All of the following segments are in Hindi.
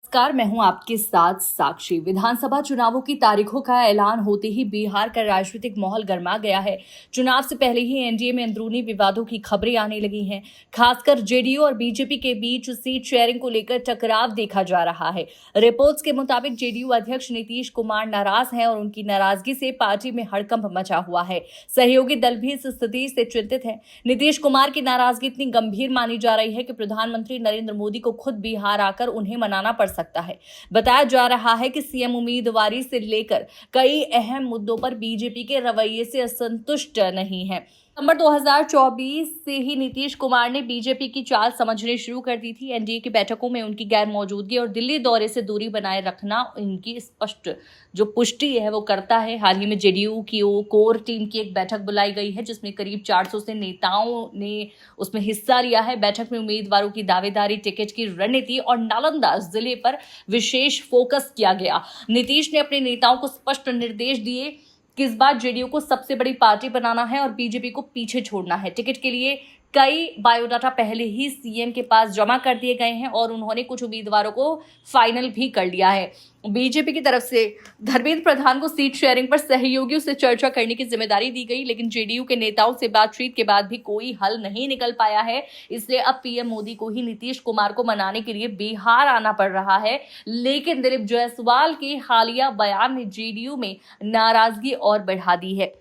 नमस्कार, मैं हूं आपके साथ साक्षी। विधानसभा चुनावों की तारीखों का ऐलान होते ही बिहार का राजनीतिक माहौल गर्मा गया है। चुनाव से पहले ही एनडीए में अंदरूनी विवादों की खबरें आने लगी हैं। खासकर जेडीयू और बीजेपी के बीच सीट शेयरिंग को लेकर टकराव देखा जा रहा है। रिपोर्ट्स के मुताबिक जेडीयू अध्यक्ष नीतीश कुमार नाराज हैं और उनकी नाराजगी से पार्टी में हड़कंप मचा हुआ है। सहयोगी दल भी इस स्थिति से चिंतित है। नीतीश कुमार की नाराजगी इतनी गंभीर मानी जा रही है कि प्रधानमंत्री नरेंद्र मोदी को खुद बिहार आकर उन्हें मनाना पड़ सकता है। बताया जा रहा है कि सीएम उम्मीदवारी से लेकर कई अहम मुद्दों पर बीजेपी के रवैये से असंतुष्ट नहीं है। नवंबर 2024 से ही नीतीश कुमार ने बीजेपी की चाल समझनी शुरू कर दी थी। एनडीए की बैठकों में उनकी गैर मौजूदगी और दिल्ली दौरे से दूरी बनाए रखना इनकी स्पष्ट जो पुष्टि है वो करता है। हाल ही में जेडीयू की कोर टीम की एक बैठक बुलाई गई है जिसमें करीब 400 से नेताओं ने उसमें हिस्सा लिया है। बैठक में उम्मीदवारों की दावेदारी, टिकट की रणनीति और नालंदा जिले पर विशेष फोकस किया गया। नीतीश ने अपने नेताओं को स्पष्ट निर्देश दिए कि इस बार जेडीयू को सबसे बड़ी पार्टी बनाना है और बीजेपी को पीछे छोड़ना है। टिकट के लिए कई बायोडाटा पहले ही सीएम के पास जमा कर दिए गए हैं और उन्होंने कुछ उम्मीदवारों को फाइनल भी कर लिया है। बीजेपी की तरफ से धर्मेंद्र प्रधान को सीट शेयरिंग पर सहयोगियों से चर्चा करने की जिम्मेदारी दी गई, लेकिन जेडीयू के नेताओं से बातचीत के बाद भी कोई हल नहीं निकल पाया है। इसलिए अब पीएम मोदी को ही नीतीश कुमार को मनाने के लिए बिहार आना पड़ रहा है। लेकिन दिलीप जायसवाल के हालिया बयान ने जेडीयू में नाराजगी और बढ़ा दी है।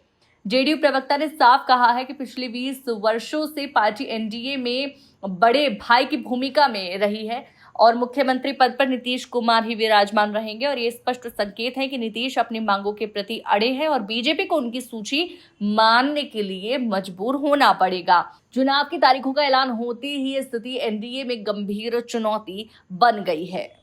जेडीयू प्रवक्ता ने साफ कहा है कि पिछले 20 वर्षों से पार्टी एनडीए में बड़े भाई की भूमिका में रही है और मुख्यमंत्री पद पर नीतीश कुमार ही विराजमान रहेंगे और ये स्पष्ट संकेत है कि नीतीश अपनी मांगों के प्रति अड़े हैं और बीजेपी को उनकी सूची मानने के लिए मजबूर होना पड़ेगा। चुनाव की तारीखों का ऐलान होते ही स्थिति एनडीए में गंभीर चुनौती बन गई है।